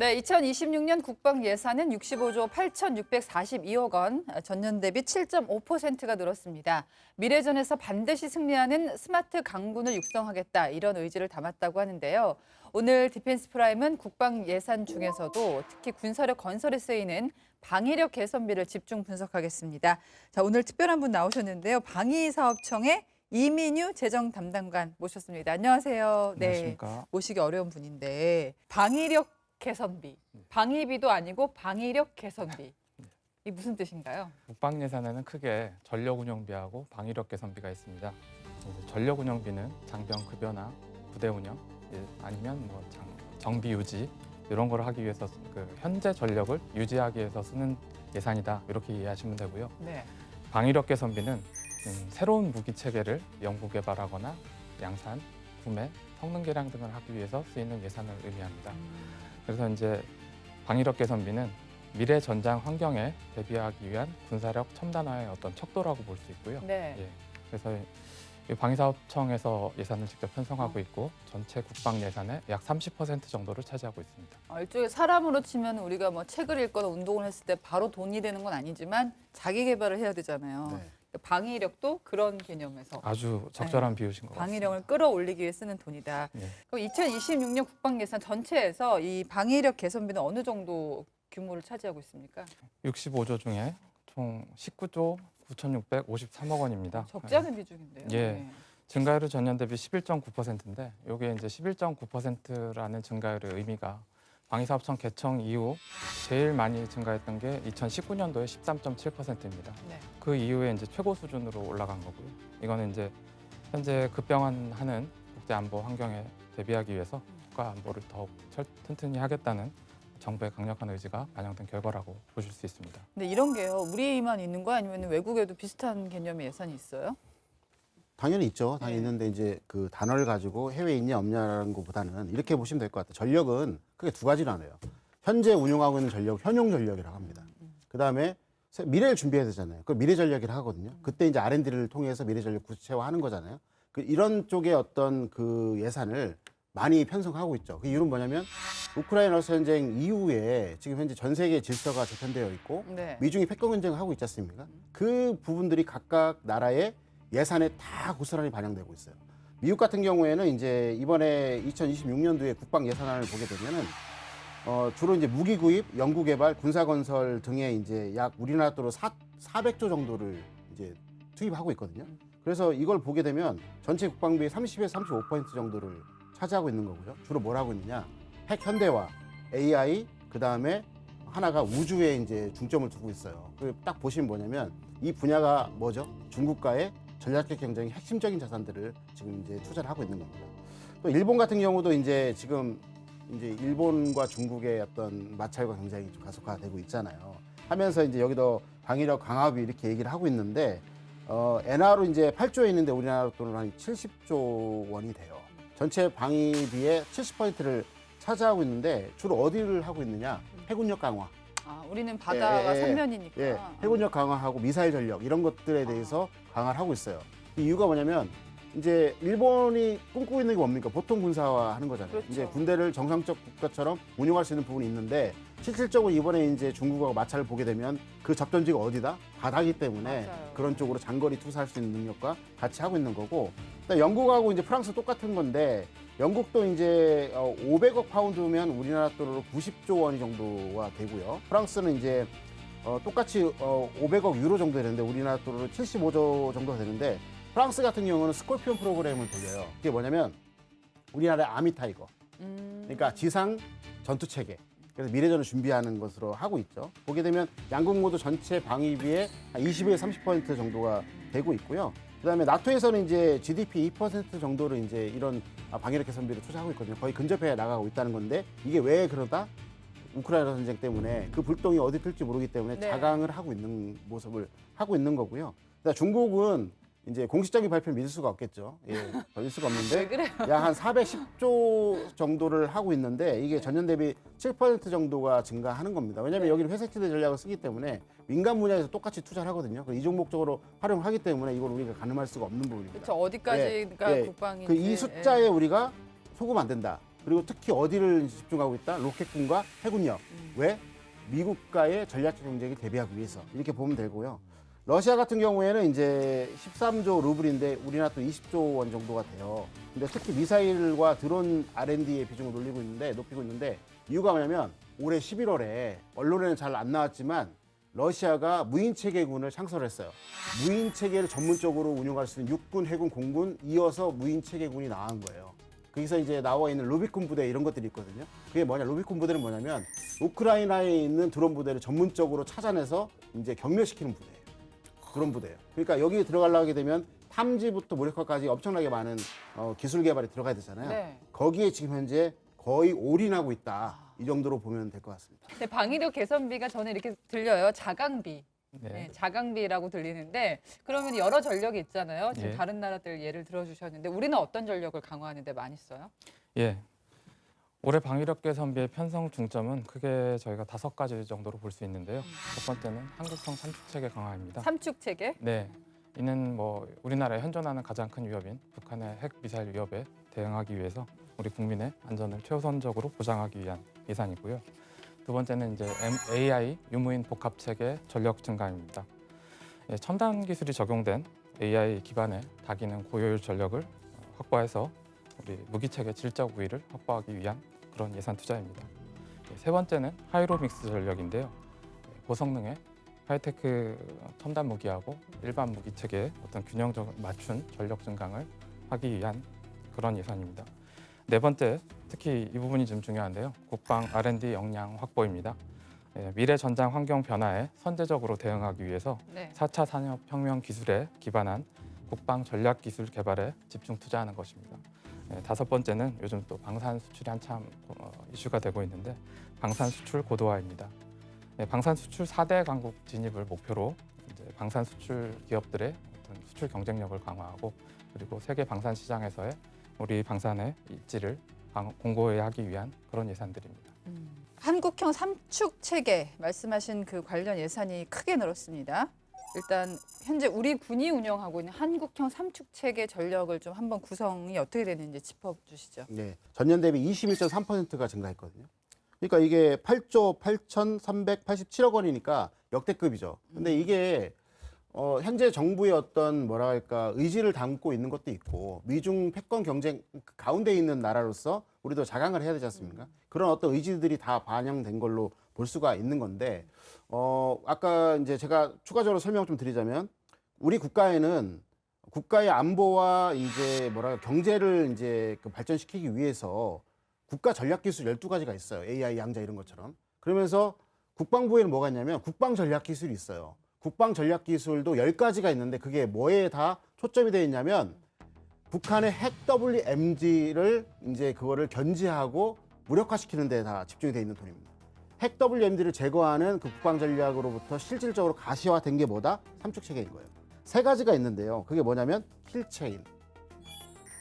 네, 2026년 국방 예산은 65조 8,642억 원, 전년 대비 7.5%가 늘었습니다. 미래전에서 반드시 승리하는 스마트 강군을 육성하겠다, 이런 의지를 담았다고 하는데요. 오늘 디펜스 프라임은 국방 예산 중에서도 특히 군사력 건설에 쓰이는 방위력 개선비를 집중 분석하겠습니다. 자, 오늘 특별한 분 나오셨는데요. 방위사업청의 이민유 재정 담당관 모셨습니다. 안녕하세요. 안녕하십니까. 모시기 어려운 분인데 방위력 개선비, 방위비도 아니고 방위력 개선비. 이 무슨 뜻인가요? 국방 예산에는 크게 전력 운영비하고 방위력 개선비가 있습니다. 전력 운영비는 장병 급여나 부대 운영, 아니면 정비 유지 이런 걸 하기 위해서 현재 전력을 유지하기 위해서 쓰는 예산이다, 이렇게 이해하시면 되고요. 네. 방위력 개선비는 새로운 무기 체계를 연구 개발하거나 양산, 구매, 성능 개량 등을 하기 위해서 쓰이는 예산을 의미합니다. 그래서 이제 방위력 개선비는 미래 전장 환경에 대비하기 위한 군사력 첨단화의 어떤 척도라고 볼 수 있고요. 네. 예, 그래서 이 방위사업청에서 예산을 직접 편성하고 있고 전체 국방 예산의 약 30% 정도를 차지하고 있습니다. 일종의 사람으로 치면 우리가 뭐 책을 읽거나 운동을 했을 때 바로 돈이 되는 건 아니지만 자기 개발을 해야 되잖아요. 네. 방위력도 그런 개념에서 아주 적절한 비유신 것 같습니다. 방위력을 끌어올리기 위해 쓰는 돈이다. 네. 그럼 2026년 국방 예산 전체에서 이 방위력 개선비는 어느 정도 규모를 차지하고 있습니까? 65조 중에 총 19조 9,653억 원입니다. 적지 않은 비중인데요. 예. 네. 증가율은 전년 대비 11.9%인데 이게 이제 11.9%라는 증가율의 의미가 방위사업청 개청 이후 제일 많이 증가했던 게 2019년도에 13.7%입니다. 네. 그 이후에 이제 최고 수준으로 올라간 거고요. 이거는 이제 현재 급변하는 국제 안보 환경에 대비하기 위해서 국가 안보를 더욱 튼튼히 하겠다는 정부의 강력한 의지가 반영된 결과라고 보실 수 있습니다. 근데 이런 게요, 우리만 있는 거 아니면 외국에도 비슷한 개념의 예산이 있어요? 당연히 있죠. 당연히 네. 있는데 이제 그 단어를 가지고 해외에 있냐 없냐라는 것보다는 이렇게 보시면 될 것 같아요. 전력은 크게 두 가지로 나눠요. 현재 운용하고 있는 전력, 현용 전력이라고 합니다. 그다음에 미래를 준비해야 되잖아요. 그 미래 전력이라고 하거든요. 그때 이제 R&D를 통해서 미래 전력 구체화하는 거잖아요. 이런 쪽의 어떤 그 예산을 많이 편성하고 있죠. 그 이유는 뭐냐면 우크라이나 러시아 전쟁 이후에 지금 현재 전 세계 질서가 재편되어 있고 네. 미중이 패권 경쟁을 하고 있지 않습니까? 그 부분들이 각각 나라의 예산에 다 고스란히 반영되고 있어요. 미국 같은 경우에는 이제 이번에 2026년도에 국방 예산안을 보게 되면은 주로 이제 무기 구입, 연구 개발, 군사 건설 등에 이제 약 우리나라 돈으로 400조 정도를 이제 투입하고 있거든요. 그래서 이걸 보게 되면 전체 국방비의 30에서 35% 정도를 차지하고 있는 거고요. 주로 뭘 하고 있느냐? 핵 현대화, AI, 그 다음에 하나가 우주에 이제 중점을 두고 있어요. 딱 보시면 뭐냐면 이 분야가 뭐죠? 중국과의 전략적 경쟁의 핵심적인 자산들을 지금 이제 투자를 하고 있는 겁니다. 또 일본 같은 경우도 이제 지금 이제 일본과 중국의 어떤 마찰과 경쟁이 좀 가속화되고 있잖아요. 하면서 이제 여기도 방위력 강화비 이렇게 얘기를 하고 있는데 엔화로 이제 8조에 있는데 우리나라 돈으로 한 70조 원이 돼요. 전체 방위비의 70%를 차지하고 있는데 주로 어디를 하고 있느냐? 해군력 강화. 우리는 바다가 삼면이니까. 예, 해군력 강화하고 미사일 전력 이런 것들에 대해서 강화를 하고 있어요. 이 이유가 뭐냐면 이제 일본이 꿈꾸고 있는 게 뭡니까? 보통 군사화 하는 거잖아요. 그렇죠. 이제 군대를 정상적 국가처럼 운용할 수 있는 부분이 있는데 실질적으로 이번에 이제 중국하고 마찰을 보게 되면 그 접전지가 어디다? 바다기 때문에 맞아요. 그런 쪽으로 장거리 투사할 수 있는 능력과 같이 하고 있는 거고, 영국하고 이제 프랑스 똑같은 건데 영국도 이제 500억 파운드면 우리나라 돈으로 90조 원이 정도가 되고요. 프랑스는 이제 똑같이 500억 유로 정도 되는데 우리나라 돈으로 75조 정도 되는데 프랑스 같은 경우는 스콜피온 프로그램을 돌려요. 그게 뭐냐면 우리나라의 아미타이거. 그러니까 지상 전투 체계. 그래서 미래전을 준비하는 것으로 하고 있죠. 보게 되면 양국 모두 전체 방위비의 한 20에서 30% 정도가 되고 있고요. 그다음에 나토에서는 이제 GDP 2% 정도를 이제 이런 방위력 개선비를 투자하고 있거든요. 거의 근접해 나가고 있다는 건데 이게 왜 그러다? 우크라이나 전쟁 때문에 그 불똥이 어디 뜰지 모르기 때문에 네. 자강을 하고 있는 모습을 하고 있는 거고요. 그다음에 중국은 이제 공식적인 발표를 믿을 수가 없겠죠. 예, 믿을 수가 왜 없는데 그래요? 약 한 410조 정도를 하고 있는데 이게 전년 대비 7% 정도가 증가하는 겁니다. 왜냐하면 네. 여기는 회색지대 전략을 쓰기 때문에 민간 분야에서 똑같이 투자를 하거든요. 이중 목적으로 활용하기 때문에 이걸 우리가 가늠할 수가 없는 부분입니다. 그렇죠. 어디까지가 예, 예. 국방인지. 이 숫자에 우리가 속으면 안 된다. 그리고 특히 어디를 집중하고 있다? 로켓군과 해군력. 왜? 미국과의 전략적 경쟁에 대비하기 위해서 이렇게 보면 되고요. 러시아 같은 경우에는 이제 13조 루블인데 우리나라 또 20조 원 정도가 돼요. 근데 특히 미사일과 드론 R&D의 비중을 높이고 있는데 이유가 뭐냐면 올해 11월에 언론에는 잘 안 나왔지만 러시아가 무인체계군을 창설했어요. 무인체계를 전문적으로 운용할 수 있는 육군, 해군, 공군 이어서 무인체계군이 나온 거예요. 거기서 이제 나와 있는 루비콘 부대 이런 것들이 있거든요. 그게 뭐냐? 루비콘 부대는 뭐냐면 우크라이나에 있는 드론 부대를 전문적으로 찾아내서 이제 격멸시키는 부대예요. 드론 부대예요. 그러니까 여기 들어가려고 하게 되면 탐지부터 무력화까지 엄청나게 많은 기술 개발이 들어가야 되잖아요. 네. 거기에 지금 현재 거의 올인하고 있다. 이 정도로 보면 될 것 같습니다. 네, 방위력 개선비가 저는 이렇게 들려요. 자강비. 네. 네, 자강비라고 들리는데 그러면 여러 전력이 있잖아요. 지금 예. 다른 나라들 예를 들어주셨는데 우리는 어떤 전력을 강화하는 데 많이 써요? 예. 올해 방위력 개선비의 편성 중점은 크게 저희가 5가지 정도로 볼 수 있는데요. 첫 번째는 한국형 삼축체계 강화입니다. 삼축 체계? 네. 이는 우리나라에 현존하는 가장 큰 위협인 북한의 핵 미사일 위협에 대응하기 위해서 우리 국민의 안전을 최우선적으로 보장하기 위한 예산이고요. 두 번째는 이제 AI 유무인 복합 체계 전력 증강입니다. 예, 첨단 기술이 적용된 AI 기반의 다기능 고효율 전력을 확보해서 우리 무기 체계 질적 우위를 확보하기 위한 그런 예산 투자입니다. 예, 세 번째는 하이로 믹스 전력인데요. 예, 고성능의 하이테크 첨단 무기하고 일반 무기 체계의 어떤 균형적 맞춘 전력 증강을 하기 위한 그런 예산입니다. 네 번째, 특히 이 부분이 좀 중요한데요. 국방 R&D 역량 확보입니다. 예, 미래 전장 환경 변화에 선제적으로 대응하기 위해서 네. 4차 산업혁명 기술에 기반한 국방 전략 기술 개발에 집중 투자하는 것입니다. 예, 다섯 번째는 요즘 또 방산 수출이 한참 이슈가 되고 있는데 방산 수출 고도화입니다. 예, 방산 수출 4대 강국 진입을 목표로 이제 방산 수출 기업들의 어떤 수출 경쟁력을 강화하고 그리고 세계 방산 시장에서의 우리 방산의 입지를 공고히 위한 그런 예산들입니다. 한국형 삼축 체계 말씀하신 그 관련 예산이 크게 늘었습니다. 일단 현재 우리 군이 운영하고 있는 한국형 삼축 체계 전력을 좀 한번 구성이 어떻게 되는지 짚어주시죠. 네, 전년 대비 21.3%가 증가했거든요. 그러니까 이게 8조 8,387억 원이니까 역대급이죠. 근데 이게 현재 정부의 어떤 뭐랄까 의지를 담고 있는 것도 있고 미중 패권 경쟁 가운데 있는 나라로서 우리도 자강을 해야 되지 않습니까? 그런 어떤 의지들이 다 반영된 걸로 볼 수가 있는 건데 아까 이제 제가 추가적으로 설명 좀 드리자면 우리 국가에는 국가의 안보와 이제 뭐랄까 경제를 이제 발전시키기 위해서 국가 전략 기술 12가지가 있어요. AI 양자 이런 것처럼. 그러면서 국방부에는 뭐가 있냐면 국방 전략 기술이 있어요. 국방 전략 기술도 10가지가 있는데 그게 뭐에 다 초점이 되어 있냐면 북한의 핵 WMD를 이제 그거를 견제하고 무력화시키는 데 다 집중이 되어 있는 돈입니다. 핵 WMD를 제거하는 그 국방 전략으로부터 실질적으로 가시화된 게 뭐다? 삼축 체계인 거예요. 3가지가 있는데요. 그게 뭐냐면 킬체인.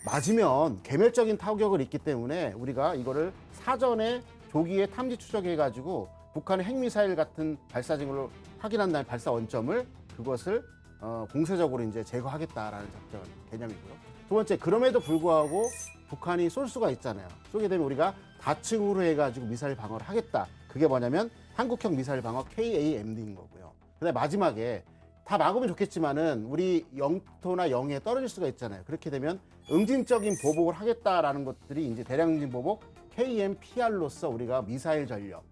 맞으면 개멸적인 타격을 입기 때문에 우리가 이거를 사전에 조기에 탐지 추적해 가지고 북한의 핵미사일 같은 발사 징후를 확인한 다음에 발사 원점을 그것을 공세적으로 이제 제거하겠다라는 작전 개념이고요. 두 번째, 그럼에도 불구하고 북한이 쏠 수가 있잖아요. 쏘게 되면 우리가 다층으로 해가지고 미사일 방어를 하겠다. 그게 뭐냐면 한국형 미사일 방어 KAMD인 거고요. 그다음에 마지막에 다 막으면 좋겠지만은 우리 영토나 영해에 떨어질 수가 있잖아요. 그렇게 되면 응징적인 보복을 하겠다라는 것들이 이제 대량 응징 보복 KMPR로서 우리가 미사일 전력,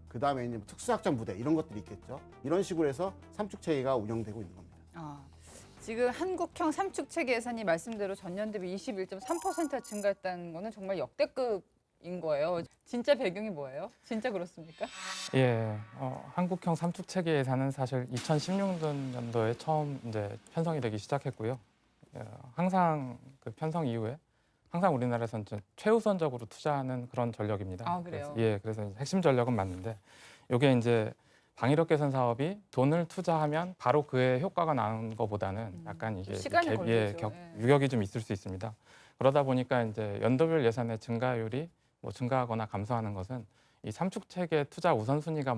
그 다음에 이제 특수작전 부대 이런 것들이 있겠죠. 이런 식으로 해서 삼축 체계가 운영되고 있는 겁니다. 지금 한국형 삼축 체계 예산이 말씀대로 전년 대비 21.3% 증가했다는 거는 정말 역대급인 거예요. 진짜 배경이 뭐예요? 진짜 그렇습니까? 예, 한국형 삼축 체계 예산은 사실 2016년도에 처음 이제 편성이 되기 시작했고요. 항상 그 편성 이후에 항상 우리나라에서는 최우선적으로 투자하는 그런 전력입니다. 아, 그래요? 그래서 핵심 전력은 맞는데 이게 이제 방위력 개선 사업이 돈을 투자하면 바로 그의 효과가 나는 것보다는 약간 이게 시간이 걸리죠. 유격이 좀 있을 수 있습니다. 그러다 보니까 이제 연도별 예산의 증가율이 증가하거나 감소하는 것은 이 삼축 체계 투자 우선순위가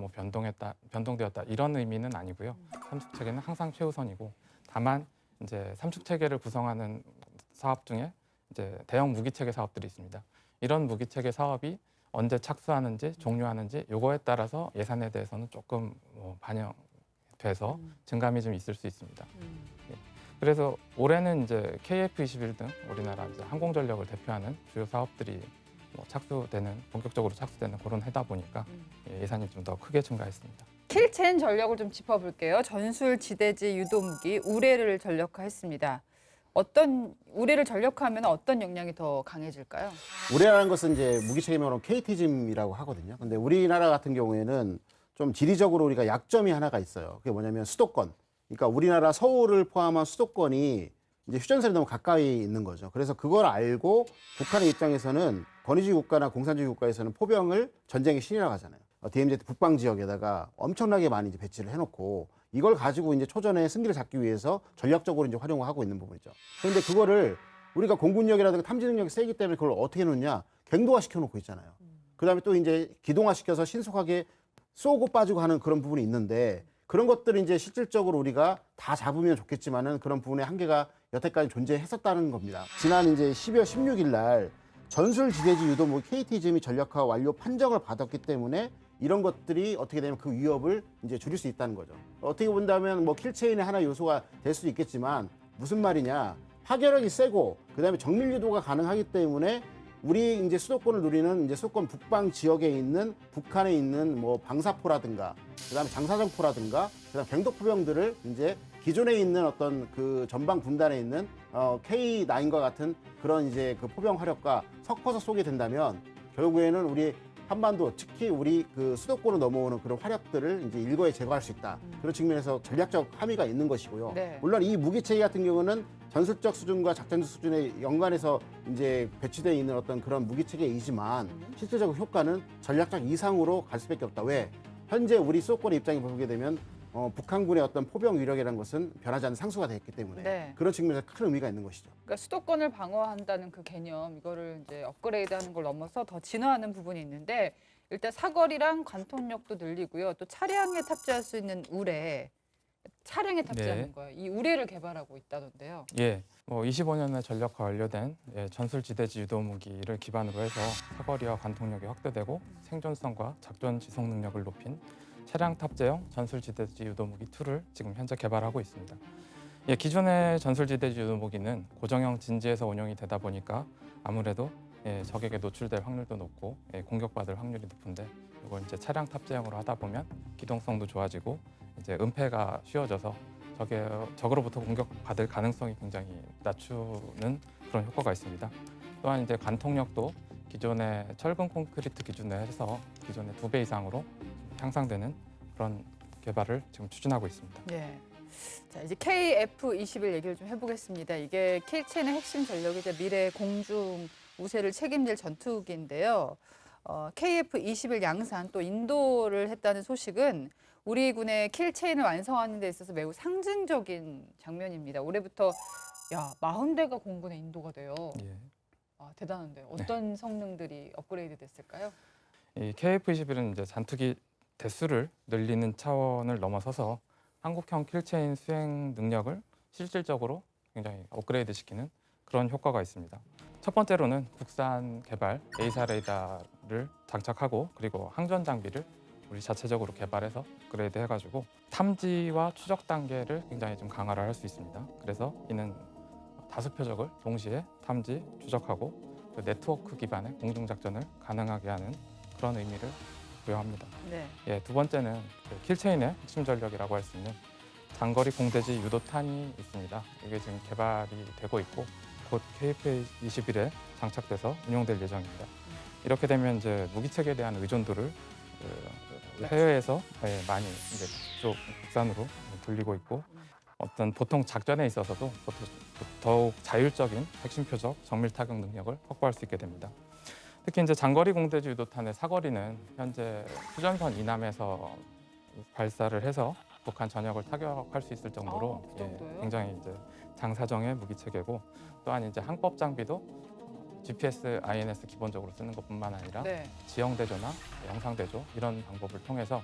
변동되었다 이런 의미는 아니고요. 삼축 체계는 항상 최우선이고 다만 이제 삼축 체계를 구성하는 사업 중에 이제 대형 무기 체계 사업들이 있습니다. 이런 무기 체계 사업이 언제 착수하는지 종료하는지 요거에 따라서 예산에 대해서는 조금 반영돼서 증감이 좀 있을 수 있습니다. 그래서 올해는 이제 KF21 등 우리나라 이제 항공전력을 대표하는 주요 사업들이 본격적으로 착수되는 그런 해다 보니까 예산이 좀 더 크게 증가했습니다. 킬체인 전력을 좀 짚어볼게요. 전술 지대지 유도무기 우레를 전력화했습니다. 우레를 전력화하면 어떤 역량이 더 강해질까요? 우레라는 것은 이제 무기 체계명으로 KT짐이라고 하거든요. 근데 우리나라 같은 경우에는 좀 지리적으로 우리가 약점이 하나가 있어요. 그게 뭐냐면 수도권. 그러니까 우리나라 서울을 포함한 수도권이 이제 휴전선에 너무 가까이 있는 거죠. 그래서 그걸 알고 북한의 입장에서는 권위주의 국가나 공산주의 국가에서는 포병을 전쟁의 신이라고 하잖아요. DMZ 북방 지역에다가 엄청나게 많이 이제 배치를 해놓고 이걸 가지고 이제 초전에 승기를 잡기 위해서 전략적으로 이제 활용을 하고 있는 부분이죠. 그런데 그거를 우리가 공군력이라든가 탐지 능력이 세기 때문에 그걸 어떻게 놓냐? 갱도화 시켜놓고 있잖아요. 그다음에 또 이제 기동화 시켜서 신속하게 쏘고 빠지고 하는 그런 부분이 있는데 그런 것들을 이제 실질적으로 우리가 다 잡으면 좋겠지만은 그런 부분의 한계가 여태까지 존재했었다는 겁니다. 지난 이제 12월 16일 날 전술 지대지 유도무기 KT짐이 전력화 완료 판정을 받았기 때문에 이런 것들이 어떻게 되면 그 위협을 이제 줄일 수 있다는 거죠. 어떻게 본다면 킬체인의 하나 요소가 될 수도 있겠지만 무슨 말이냐? 파괴력이 세고 그다음에 정밀 유도가 가능하기 때문에 우리 이제 수도권을 누리는 이제 수도권 북방 지역에 있는 북한에 있는 방사포라든가 그다음에 장사정포라든가 그다음 갱도포병들을 이제 기존에 있는 어떤 그 전방 분단에 있는 K9과 같은 그런 이제 그 포병 화력과 섞어서 쏘게 된다면 결국에는 우리 한반도 특히 우리 그 수도권으로 넘어오는 그런 화력들을 이제 일거에 제거할 수 있다. 그런 측면에서 전략적 함의가 있는 것이고요. 네. 물론 이 무기 체계 같은 경우는 전술적 수준과 작전적 수준에 연관해서 이제 배치되어 있는 어떤 그런 무기 체계이지만 실질적 효과는 전략적 이상으로 갈 수밖에 없다. 왜? 현재 우리 수도권의 입장에 보게 되면 북한군의 어떤 포병 위력이라는 것은 변하지 않는 상수가 됐기 때문에 네. 그런 측면에서 큰 의미가 있는 것이죠. 그러니까 수도권을 방어한다는 그 개념, 이거를 이제 업그레이드하는 걸 넘어서 더 진화하는 부분이 있는데 일단 사거리랑 관통력도 늘리고요. 또 차량에 탑재할 수 있는 우레, 차량에 탑재하는 네. 거예요. 이 우레를 개발하고 있다던데요. 예, 25년에 전력화 완료된 전술 지대지 유도무기를 기반으로 해서 사거리와 관통력이 확대되고 생존성과 작전 지속 능력을 높인 차량 탑재형 전술 지대지 유도무기 2를 지금 현재 개발하고 있습니다. 예, 기존의 전술 지대지 유도무기는 고정형 진지에서 운용이 되다 보니까 아무래도 적에게 노출될 확률도 높고 공격받을 확률이 높은데 이걸 이제 차량 탑재형으로 하다 보면 기동성도 좋아지고 이제 은폐가 쉬워져서 적으로부터 공격받을 가능성이 굉장히 낮추는 그런 효과가 있습니다. 또한 이제 관통력도 기존의 철근 콘크리트 기준에 해서 기존의 2배 이상으로 향상되는 그런 개발을 지금 추진하고 있습니다. 예. 자, 이제 KF21 얘기를 좀 해보겠습니다. 이게 킬체인의 핵심 전력이 이제 미래 공중 우세를 책임질 전투기인데요. KF21 양산 또 인도를 했다는 소식은 우리 군의 킬체인을 완성하는 데 있어서 매우 상징적인 장면입니다. 올해부터 40대가 공군에 인도가 돼요. 예. 대단한데요. 어떤 성능들이 업그레이드 됐을까요? 이 KF21은 이제 전투기 대수를 늘리는 차원을 넘어서서 한국형 킬체인 수행 능력을 실질적으로 굉장히 업그레이드 시키는 그런 효과가 있습니다. 첫 번째로는 국산 개발 A사 레이더를 장착하고 그리고 항전 장비를 우리 자체적으로 개발해서 업그레이드 해가지고 탐지와 추적 단계를 굉장히 좀 강화를 할 수 있습니다. 그래서 이는 다수 표적을 동시에 탐지, 추적하고 그 네트워크 기반의 공중 작전을 가능하게 하는 그런 의미를 부여합니다. 네. 예, 두 번째는 그 킬체인의 핵심 전력이라고 할 수 있는 장거리 공대지 유도탄이 있습니다. 이게 지금 개발이 되고 있고 곧 KF21에 장착돼서 운용될 예정입니다. 이렇게 되면 이제 무기 체계에 대한 의존도를 해외에서 많이 이제 쪽 국산으로 돌리고 있고 어떤 보통 작전에 있어서도 더욱 자율적인 핵심 표적 정밀 타격 능력을 확보할 수 있게 됩니다. 특히 이제 장거리 공대지 유도탄의 사거리는 현재 휴전선 이남에서 발사를 해서 북한 전역을 타격할 수 있을 정도로 그 정도요? 굉장히 이제 장사정의 무기 체계고 또한 이제 항법 장비도 GPS, INS 기본적으로 쓰는 것뿐만 아니라 네. 지형 대조나 영상 대조 이런 방법을 통해서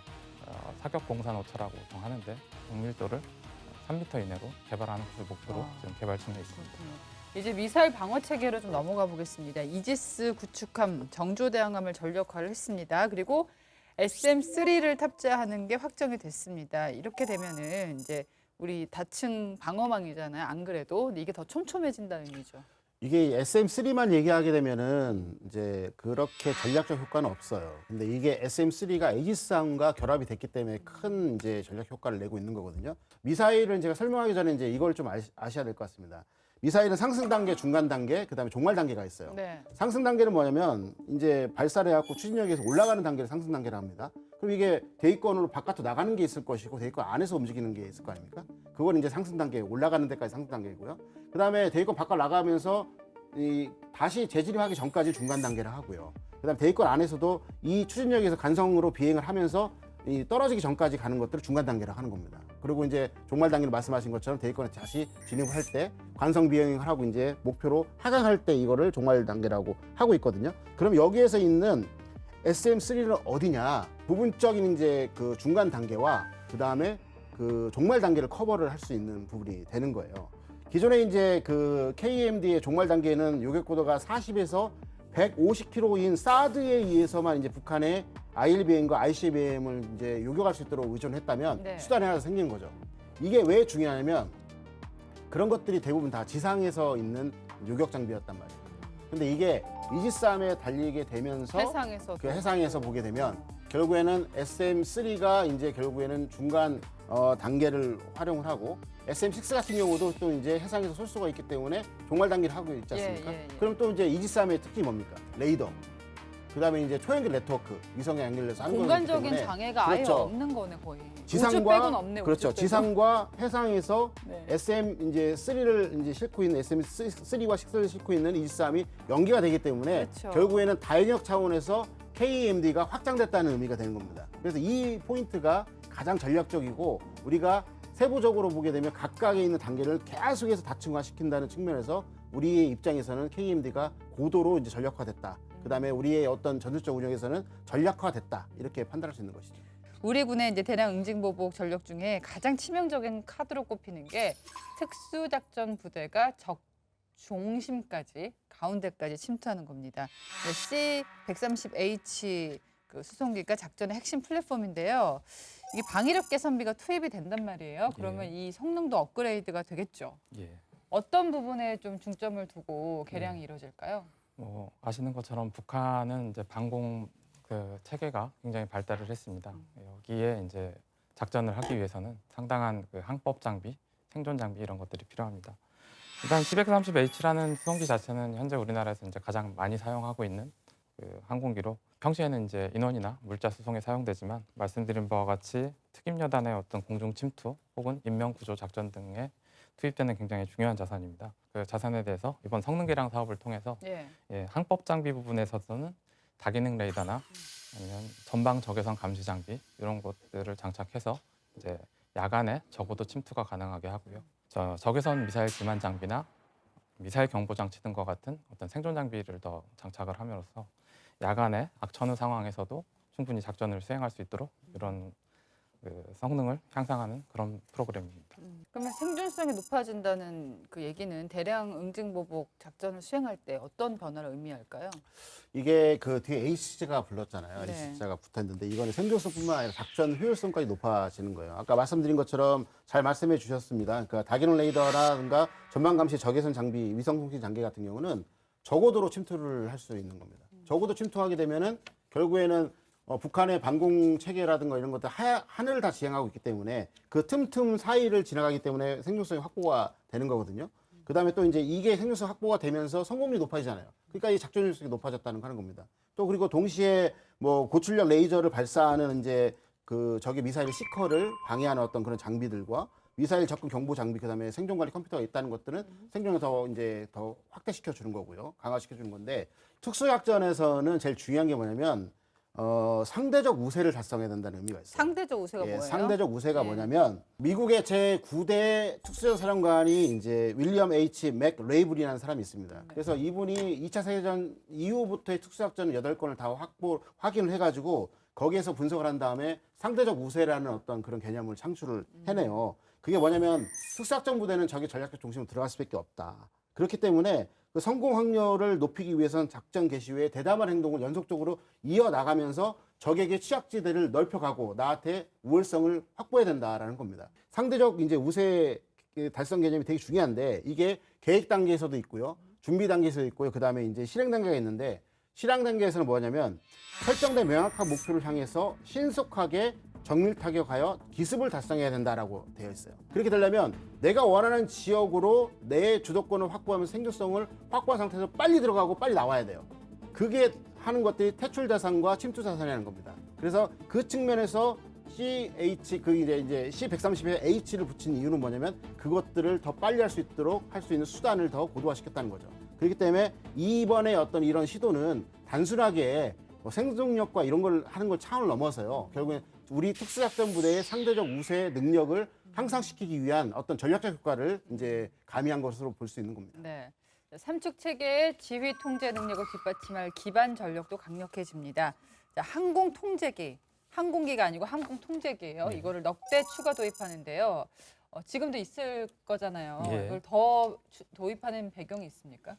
사격 공산 오차라고 정하는데 정밀도를 3m 이내로 개발하는 것을 목표로 지금 개발 중에 있습니다. 그렇군요. 이제 미사일 방어 체계로 좀 넘어가 보겠습니다. 이지스 구축함, 정조대왕함을 전력화를 했습니다. 그리고 SM-3를 탑재하는 게 확정이 됐습니다. 이렇게 되면은 이제 우리 다층 방어망이잖아요. 안 그래도 근데 이게 더 촘촘해진다는 의미죠. 이게 SM3만 얘기하게 되면은 이제 그렇게 전략적 효과는 없어요. 근데 이게 SM3가 에이지스함과 결합이 됐기 때문에 큰 이제 전략 효과를 내고 있는 거거든요. 미사일은 제가 설명하기 전에 이제 이걸 좀 아셔야 될 것 같습니다. 미사일은 상승 단계, 중간 단계, 그다음에 종말 단계가 있어요. 네. 상승 단계는 뭐냐면 이제 발사를 해갖고 추진력에서 올라가는 단계를 상승 단계를 합니다. 그럼 이게 대기권으로 바깥으로 나가는 게 있을 것이고 대기권 안에서 움직이는 게 있을 거 아닙니까? 그건 이제 상승 단계, 올라가는 데까지 상승 단계이고요. 그다음에 대기권 바깥 나가면서 다시 재진입하기 전까지 중간 단계를 하고요. 그다음에 대기권 안에서도 이 추진력에서 간성으로 비행을 하면서 이 떨어지기 전까지 가는 것들을 중간 단계라 하는 겁니다. 그리고 이제 종말 단계를 말씀하신 것처럼 대기권에 다시 진입을 할 때 관성 비행을 하고 이제 목표로 하강할 때 이거를 종말 단계라고 하고 있거든요. 그럼 여기에서 있는 SM3는 어디냐? 부분적인 이제 그 중간 단계와 그 다음에 그 종말 단계를 커버를 할 수 있는 부분이 되는 거예요. 기존에 이제 그 KMD의 종말 단계는 요격 고도가 40에서 150km인 사드에 의해서만 이제 북한의 ILBM과 ICBM을 이제 요격할 수 있도록 의존했다면 네. 수단이 하나 생기는 거죠. 이게 왜 중요하냐면 그런 것들이 대부분 다 지상에서 있는 요격 장비였단 말이에요. 근데 이게 이지스함에 달리게 되면서 해상에서 그 해상에서 보게 되면 결국에는 SM3가 이제 결국에는 중간 단계를 활용을 하고 SM6 같은 경우도 또 이제 해상에서 쏠 수가 있기 때문에 종말 단계를 하고 있지 않습니까? 예. 그럼 또 이제 이지스함의 특징이 뭡니까? 레이더. 그다음에 이제 초연결 네트워크, 위성에 연결해서 하는 거기 공간적인 때문에 장애가 그렇죠. 아예 없는 거네 거의. 우주 지상과 빼곤 없네. 그렇죠. 우주 빼곤. 지상과 해상에서 네. SM 이제 3를 이제 싣고 있는 SM3와 6를 싣고 있는 이지스함이 연계가 되기 때문에 그렇죠. 결국에는 다연역 차원에서 KMD가 확장됐다는 의미가 되는 겁니다. 그래서 이 포인트가 가장 전략적이고 우리가 세부적으로 보게 되면 각각에 있는 단계를 계속해서 다층화시킨다는 측면에서 우리의 입장에서는 KMD가 고도로 이제 전략화됐다. 그다음에 우리의 어떤 전술적 운영에서는 전략화됐다. 이렇게 판단할 수 있는 것이죠. 우리 군의 이제 대량 응징보복 전력 중에 가장 치명적인 카드로 꼽히는 게 특수작전 부대가 적 중심까지 가운데까지 침투하는 겁니다. C-130H 그 수송기가 작전의 핵심 플랫폼인데요. 이게 방위력 개선비가 투입이 된단 말이에요. 그러면 이 성능도 업그레이드가 되겠죠. 예. 어떤 부분에 좀 중점을 두고 개량이 이루어질까요? 아시는 것처럼 북한은 이제 방공 그 체계가 굉장히 발달을 했습니다. 여기에 이제 작전을 하기 위해서는 상당한 그 항법 장비, 생존 장비 이런 것들이 필요합니다. 일단 C-130H라는 수송기 자체는 현재 우리나라에서 이제 가장 많이 사용하고 있는 그 항공기로 평시에는 이제 인원이나 물자 수송에 사용되지만 말씀드린 바와 같이 특임여단의 어떤 공중 침투 혹은 인명 구조 작전 등에 투입되는 굉장히 중요한 자산입니다. 그 자산에 대해서 이번 성능 개량 사업을 통해서 항법 장비 부분에서는 다기능 레이더나 아니면 전방 적외선 감시 장비 이런 것들을 장착해서 이제 야간에 적어도 침투가 가능하게 하고요. 적외선 미사일 기만 장비나 미사일 경보 장치 등과 같은 어떤 생존 장비를 더 장착을 함으로써 야간에 악천후 상황에서도 충분히 작전을 수행할 수 있도록 이런 그 성능을 향상하는 그런 프로그램입니다. 그러면 생존성이 높아진다는 그 얘기는 대량 응징보복 작전을 수행할 때 어떤 변화를 의미할까요? 이게 그 뒤에 H자가 불렀잖아요. 네. H자가 붙었는데 이거는 생존성뿐만 아니라 작전 효율성까지 높아지는 거예요. 아까 말씀드린 것처럼 잘 말씀해 주셨습니다. 그러니까 다기능 레이더라든가 전방 감시 적외선 장비, 위성 통신 장비 같은 경우는 저고도로 침투를 할 수 있는 겁니다. 저고도 침투하게 되면은 결국에는 북한의 방공 체계라든가 이런 것들 하늘을 다 지향하고 있기 때문에 그 틈틈 사이를 지나가기 때문에 생존성이 확보가 되는 거거든요. 그다음에 또 이제 이게 생존성 확보가 되면서 성공률이 높아지잖아요. 그러니까 이 작전 효율성이 높아졌다는 하는 겁니다. 또 그리고 동시에 뭐 고출력 레이저를 발사하는 이제 그 적의 미사일 시커를 방해하는 어떤 그런 장비들과 미사일 접근 경보 장비 그다음에 생존 관리 컴퓨터가 있다는 것들은 생존을 더 확대시켜 주는 거고요. 강화시켜 주는 건데 특수작전에서는 제일 중요한 게 뭐냐면 상대적 우세를 달성해야 된다는 의미가 있어요. 상대적 우세가 뭐예요? 상대적 우세가 예. 뭐냐면 미국의 제9대 특수전 사령관이 이제 윌리엄 H. 맥 레이블이라는 사람이 있습니다. 그래서 이분이 2차 세계대전 이후부터의 특수작전 8건을 다 확인을 해가지고 거기에서 분석을 한 다음에 상대적 우세라는 어떤 그런 개념을 창출을 해내요. 그게 뭐냐면 특수작전 부대는 적의 전략적 중심으로 들어갈 수밖에 없다. 그렇기 때문에 그 성공 확률을 높이기 위해서는 작전 개시 후에 대담한 행동을 연속적으로 이어나가면서 적에게 취약지대를 넓혀가고 나한테 우월성을 확보해야 된다라는 겁니다. 상대적 이제 우세 달성 개념이 되게 중요한데 이게 계획 단계에서도 있고요. 준비 단계에서도 있고요. 그다음에 이제 실행 단계가 있는데 실행 단계에서는 뭐냐면 설정된 명확한 목표를 향해서 신속하게 정밀 타격하여 기습을 달성해야 된다라고 되어 있어요. 그렇게 되려면 내가 원하는 지역으로 내 주도권을 확보하면서 생존성을 확보한 상태에서 빨리 들어가고 빨리 나와야 돼요. 그게 하는 것들이 퇴출 자산과 침투 자산이라는 겁니다. 그래서 그 측면에서 CH 그 이제 C130에 H를 붙인 이유는 뭐냐면 그것들을 더 빨리 할 수 있도록 할 수 있는 수단을 더 고도화시켰다는 거죠. 그렇기 때문에 이번에 어떤 이런 시도는 단순하게 뭐 생존력과 이런 걸 하는 걸 차원을 넘어서요. 결국엔 우리 특수작전 부대의 상대적 우세 능력을 향상시키기 위한 어떤 전략적 효과를 이제 가미한 것으로 볼 수 있는 겁니다. 네. 삼축 체계의 지휘 통제 능력을 뒷받침할 기반 전력도 강력해집니다. 자, 항공 통제기, 항공기가 아니고 항공 통제기예요. 이거를 넉 대 추가 도입하는데요. 지금도 있을 거잖아요. 예. 이걸 더 도입하는 배경이 있습니까?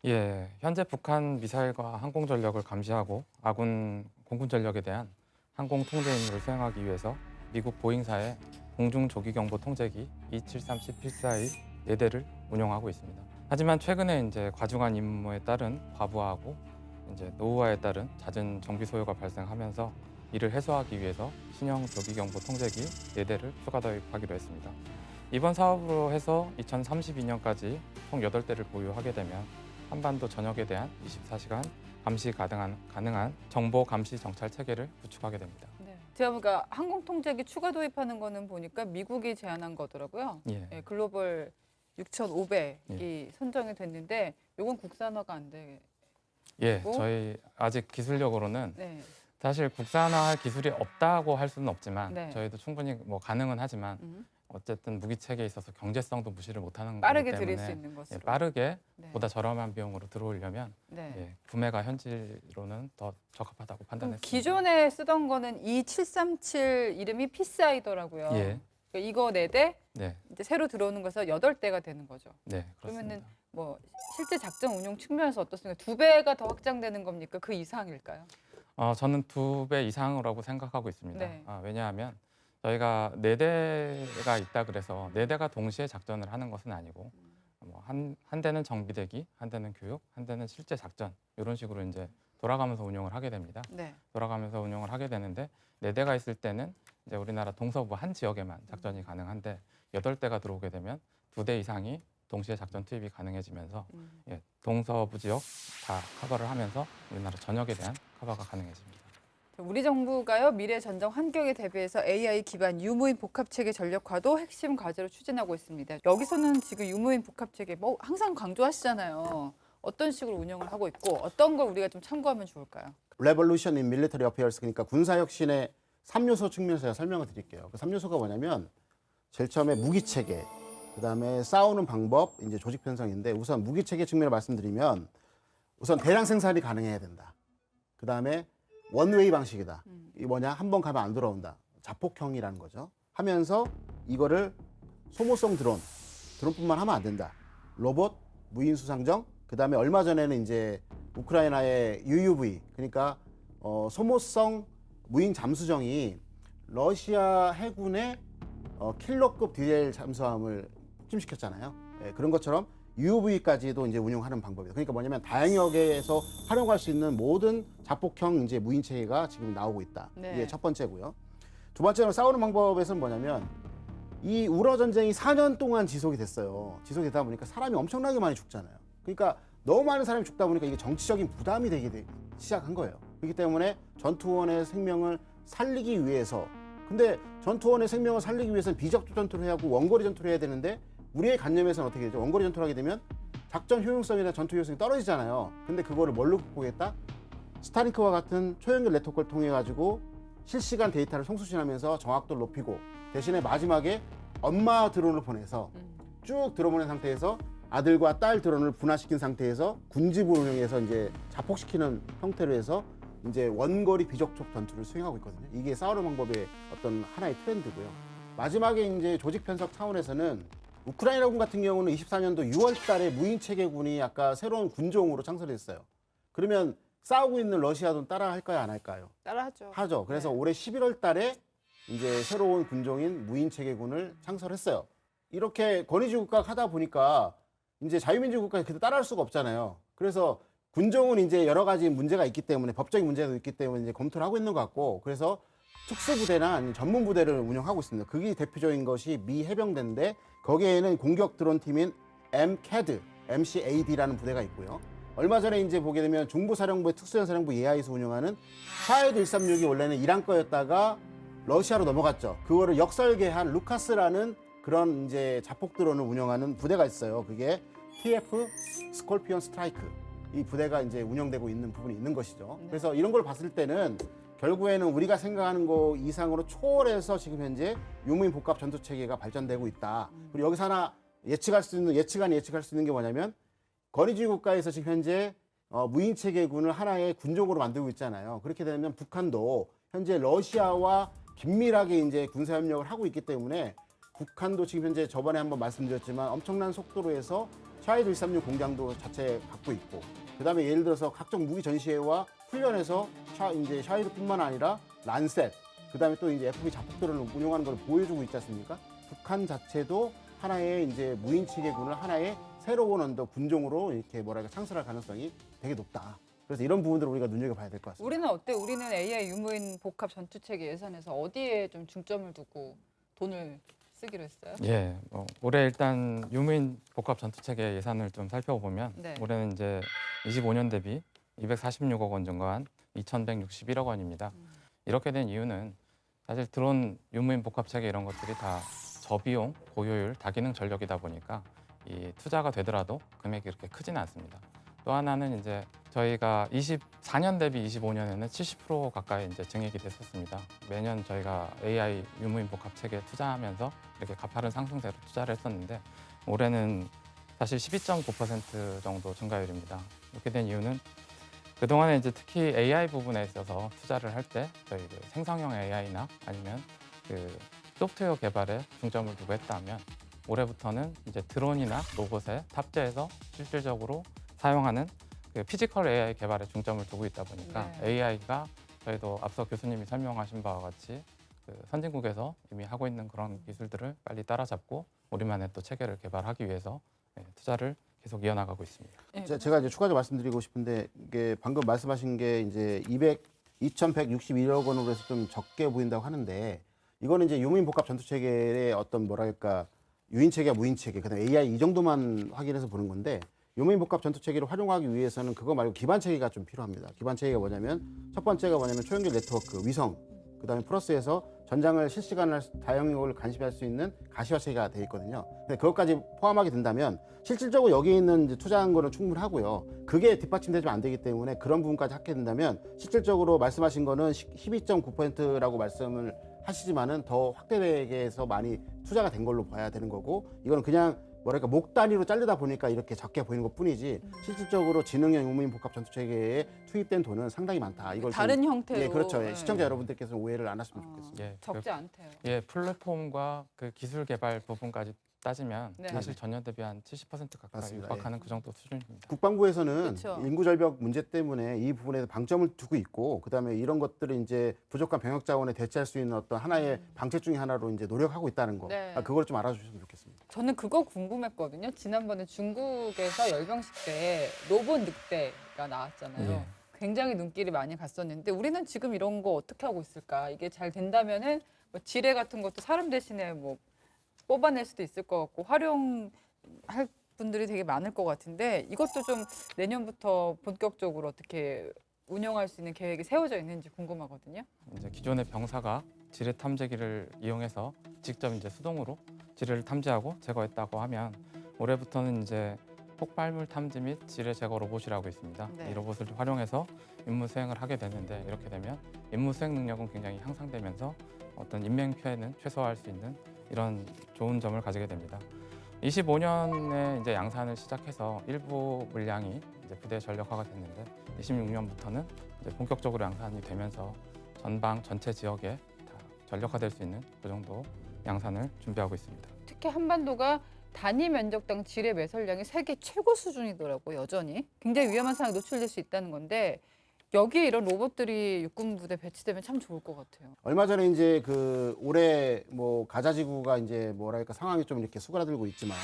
예, 현재 북한 미사일과 항공 전력을 감시하고 아군 공군 전력에 대한 항공 통제 임무를 수행하기 위해서 미국 보잉사의 공중 조기 경보 통제기 E-730 필사의 4대를 운용하고 있습니다. 하지만 최근에 이제 과중한 임무에 따른 과부하하고 이제 노후화에 따른 잦은 정비 소요가 발생하면서 이를 해소하기 위해서 신형 조기 경보 통제기 4대를 추가 도입하기로 했습니다. 이번 사업으로 해서 2032년까지 총 8대를 보유하게 되면 한반도 전역에 대한 24시간 감시 가능한 정보 감시 정찰 체계를 구축하게 됩니다. 네. 제가 보니까 항공 통제기 추가 도입하는 거는 보니까 미국이 제안한 거더라고요. 예. 예, 글로벌 6,500이 예. 선정이 됐는데 이건 국산화가 안 돼. 예, 뭐? 저희 아직 기술력으로는 네. 사실 국산화할 기술이 없다고 할 수는 없지만 네. 저희도 충분히 뭐 가능은 하지만 어쨌든 무기 체계에 있어서 경제성도 무시를 못하는 빠르게 거기 때문에 드릴 수 있는 것으로. 예, 빠르게 네. 보다 저렴한 비용으로 들어오려면 네. 예, 구매가 현지로는 더 적합하다고 그럼 판단했습니다. 기존에 쓰던 거는 E737 이름이 피스아이더라고요. 예, 그러니까 이거 4대, 네, 이제 새로 들어오는 것에서 8대가 되는 거죠. 네, 그러면은 그렇습니다. 뭐 실제 작전 운용 측면에서 어떻습니까? 2배가 더 확장되는 겁니까? 그 이상일까요? 저는 2배 이상이라고 생각하고 있습니다. 네. 왜냐하면 저희가 4대가 있다 그래서 4대가 동시에 작전을 하는 것은 아니고 뭐 한 대는 정비대기, 한 대는 교육, 한 대는 실제 작전 이런 식으로 이제 돌아가면서 운용을 하게 됩니다. 네. 돌아가면서 운용을 하게 되는데 4대가 있을 때는 이제 우리나라 동서부 한 지역에만 작전이 가능한데 8대가 들어오게 되면 2대 이상이 동시에 작전 투입이 가능해지면서 예, 동서부 지역 다 커버를 하면서 우리나라 전역에 대한 커버가 가능해집니다. 우리 정부가요 미래 전쟁 환경에 대비해서 AI 기반 유무인 복합 체계 전력화도 핵심 과제로 추진하고 있습니다. 여기서는 지금 유무인 복합 체계 뭐 항상 강조하시잖아요. 어떤 식으로 운영을 하고 있고 어떤 걸 우리가 좀 참고하면 좋을까요? 레볼루션 인 밀리터리 어페어스 그러니까 군사 혁신의 3요소 측면에서 제가 설명을 드릴게요. 그 3요소가 뭐냐면 제일 처음에 무기 체계, 그다음에 싸우는 방법, 이제 조직 편성인데 우선 무기 체계 측면을 말씀드리면 우선 대량 생산이 가능해야 된다. 그다음에 원웨이 방식이다. 이 뭐냐? 한 번 가면 안 돌아온다. 자폭형이라는 거죠. 하면서 이거를 소모성 드론뿐만 하면 안 된다. 로봇, 무인 수상정, 그다음에 얼마 전에는 이제 우크라이나의 UUV, 그러니까 소모성 무인 잠수정이 러시아 해군의 킬러급 디젤 잠수함을 폭침시켰잖아요. 예, 그런 것처럼 UUV까지도 이제 운용하는 방법이다. 그러니까 뭐냐면 다양역에서 활용할 수 있는 모든 자폭형 이제 무인 체계가 지금 나오고 있다. 네. 이게 첫 번째고요. 두 번째는 싸우는 방법에서는 뭐냐면 이 우러 전쟁이 4년 동안 지속이 됐어요. 지속되다 보니까 사람이 엄청나게 많이 죽잖아요. 그러니까 너무 많은 사람이 죽다 보니까 이게 정치적인 부담이 되기 시작한 거예요. 그렇기 때문에 전투원의 생명을 살리기 위해서, 근데 전투원의 생명을 살리기 위해서는 비적적 전투를 해야 하고 원거리 전투를 해야 되는데 우리의 관념에서는 어떻게 되죠? 원거리 전투를 하게 되면 작전 효용성이나 전투 효용성이 떨어지잖아요. 근데 그거를 뭘로 극복했다? 스타링크와 같은 초연결 네트워크를 통해 가지고 실시간 데이터를 송수신하면서 정확도를 높이고 대신에 마지막에 엄마 드론을 보내서 쭉 들어보낸 상태에서 아들과 딸 드론을 분화시킨 상태에서 군집을 운영해서 이제 자폭시키는 형태로 해서 이제 원거리 비접촉 전투를 수행하고 있거든요. 이게 싸우는 방법의 어떤 하나의 트렌드고요. 마지막에 이제 조직 편성 차원에서는 우크라이나군 같은 경우는 24년도 6월 달에 무인 체계군이 아까 새로운 군종으로 창설했어요. 그러면 싸우고 있는 러시아도 따라 할까요, 안 할까요? 따라하죠. 하죠. 그래서 네. 올해 11월 달에 이제 새로운 군종인 무인 체계군을 창설했어요. 이렇게 권위주의 국가가 하다 보니까 이제 자유민주 국가가 그때 따라할 수가 없잖아요. 그래서 군종은 이제 여러 가지 문제가 있기 때문에 법적인 문제도 있기 때문에 이제 검토를 하고 있는 것 같고 그래서 특수부대나 아니면 전문 부대를 운영하고 있습니다. 그게 대표적인 것이 미 해병대인데 거기에는 공격 드론 팀인 MCAD라는 부대가 있고요. 얼마 전에 이제 보게 되면 중부사령부의 특수연사령부 예하에서 운영하는 샤헤드 136이 원래는 이란 거였다가 러시아로 넘어갔죠. 그거를 역설계한 루카스라는 그런 이제 자폭 드론을 운영하는 부대가 있어요. 그게 TF 스콜피온 스트라이크. 이 부대가 이제 운영되고 있는 부분이 있는 것이죠. 네. 그래서 이런 걸 봤을 때는 결국에는 우리가 생각하는 거 이상으로 초월해서 지금 현재 유무인 복합 전투 체계가 발전되고 있다. 그리고 여기서 하나 예측할 수 있는 게 뭐냐면 권위주의 국가에서 지금 현재 무인 체계군을 하나의 군종으로 만들고 있잖아요. 그렇게 되면 북한도 현재 러시아와 긴밀하게 이제 군사 협력을 하고 있기 때문에 북한도 지금 현재 저번에 한번 말씀드렸지만 엄청난 속도로 해서 샤헤드 136 공장도 자체 갖고 있고 그다음에 예를 들어서 각종 무기 전시회와 훈련에서 이제 샤헤드뿐만 아니라 란셋 그다음에 또 이제 FB 자폭들을 운용하는 걸 보여주고 있지 않습니까? 북한 자체도 하나의 이제 무인 체계군을 하나의 새로운 군종으로 이렇게 창설할 가능성이 되게 높다. 그래서 이런 부분들을 우리가 눈여겨봐야 될 것 같습니다. 우리는 어때? 우리는 AI 유무인 복합 전투 체계 예산에서 어디에 좀 중점을 두고 돈을 쓰기로 했어요? 예, 올해 일단 유무인 복합 전투 체계 예산을 좀 살펴보면 네. 올해는 이제 25년 대비 246억 원 증가한 2,161억 원입니다. 이렇게 된 이유는 사실 드론 유무인 복합 체계 이런 것들이 다 저비용, 고효율, 다기능 전력이다 보니까 이 투자가 되더라도 금액이 그렇게 크지는 않습니다. 또 하나는 이제 저희가 24년 대비 25년에는 70% 가까이 이제 증액이 됐었습니다. 매년 저희가 AI 유무인 복합 체계에 투자하면서 이렇게 가파른 상승세로 투자를 했었는데 올해는 사실 12.9% 정도 증가율입니다. 이렇게 된 이유는 그동안에 이제 특히 AI 부분에 있어서 투자를 할 때 저희 그 생성형 AI나 아니면 그 소프트웨어 개발에 중점을 두고 했다면 올해부터는 이제 드론이나 로봇에 탑재해서 실질적으로 사용하는 그 피지컬 AI 개발에 중점을 두고 있다 보니까 네. AI가 저희도 앞서 교수님이 설명하신 바와 같이 그 선진국에서 이미 하고 있는 그런 기술들을 빨리 따라잡고 우리만의 또 체계를 개발하기 위해서 투자를 계속 이어나가고 있습니다. 네. 제가 이제 추가적으로 말씀드리고 싶은데 이게 방금 말씀하신 게 이제 2,161억 원으로 해서 좀 적게 보인다고 하는데 이거는 이제 유무인 복합 전투 체계의 어떤 뭐랄까 유인 체계, 무인 체계, 그다음에 AI 이 정도만 확인해서 보는 건데 유무인 복합 전투 체계를 활용하기 위해서는 그거 말고 기반 체계가 좀 필요합니다. 기반 체계가 뭐냐면 첫 번째가 뭐냐면 초연결 네트워크, 위성, 그다음에 플러스해서 전장을 실시간으로 다영역을 감시할 수 있는 가시화 체계가 돼 있거든요. 근데 그것까지 포함하게 된다면 실질적으로 여기 있는 이제 투자한 거는 충분하고요. 그게 뒷받침되지 안 되기 때문에 그런 부분까지 하게 된다면 실질적으로 말씀하신 거는 12.9%라고 말씀을 하시지만은 더 확대되게 해서 많이 투자가 된 걸로 봐야 되는 거고 이거는 그냥 뭐랄까 목 단위로 자르다 보니까 이렇게 적게 보이는 것뿐이지 실질적으로 지능형 유무인 복합 전투 체계에 투입된 돈은 상당히 많다. 이걸 다른 좀, 형태로. 예, 그렇죠. 예, 네. 시청자 여러분들께서는 오해를 안 하시면 좋겠습니다. 예, 적지 않대요. 예, 플랫폼과 그 기술 개발 부분까지 따지면 네. 사실 전년 대비 한 70% 가까이 맞습니다. 육박하는 그 정도 수준입니다. 국방부에서는 그쵸. 인구 절벽 문제 때문에 이 부분에 방점을 두고 있고 그다음에 이런 것들을 이제 부족한 병역 자원에 대체할 수 있는 어떤 하나의 방책 중에 하나로 이제 노력하고 있다는 거. 네. 그걸 좀 알아주셨으면 좋겠습니다. 저는 그거 궁금했거든요. 지난번에 중국에서 열병식 때 로봇 늑대가 나왔잖아요. 예. 굉장히 눈길이 많이 갔었는데 우리는 지금 이런 거 어떻게 하고 있을까? 이게 잘 된다면은 뭐 지뢰 같은 것도 사람 대신에 뭐 뽑아낼 수도 있을 것 같고 활용할 분들이 되게 많을 것 같은데 이것도 좀 내년부터 본격적으로 어떻게 운영할 수 있는 계획이 세워져 있는지 궁금하거든요. 이제 기존의 병사가 지뢰 탐지기를 이용해서 직접 이제 수동으로 지뢰를 탐지하고 제거했다고 하면 올해부터는 이제 폭발물 탐지 및 지뢰 제거 로봇이라고 있습니다. 네. 이 로봇을 활용해서 임무 수행을 하게 되는데 이렇게 되면 임무 수행 능력은 굉장히 향상되면서 어떤 인명 피해는 최소화할 수 있는 이런 좋은 점을 가지게 됩니다. 25년에 이제 양산을 시작해서 일부 물량이 이제 부대 전력화가 됐는데 26년부터는 이제 본격적으로 양산이 되면서 전방 전체 지역에 다 전력화될 수 있는 그 정도 양산을 준비하고 있습니다. 특히 한반도가 단위 면적당 지뢰 매설량이 세계 최고 수준이더라고 여전히. 굉장히 위험한 상황에 노출될 수 있다는 건데 여기에 이런 로봇들이 육군 부대 배치되면 참 좋을 것 같아요. 얼마 전에 이제 그 올해 뭐 가자지구가 이제 뭐랄까 상황이 좀 이렇게 수그라들고 있지만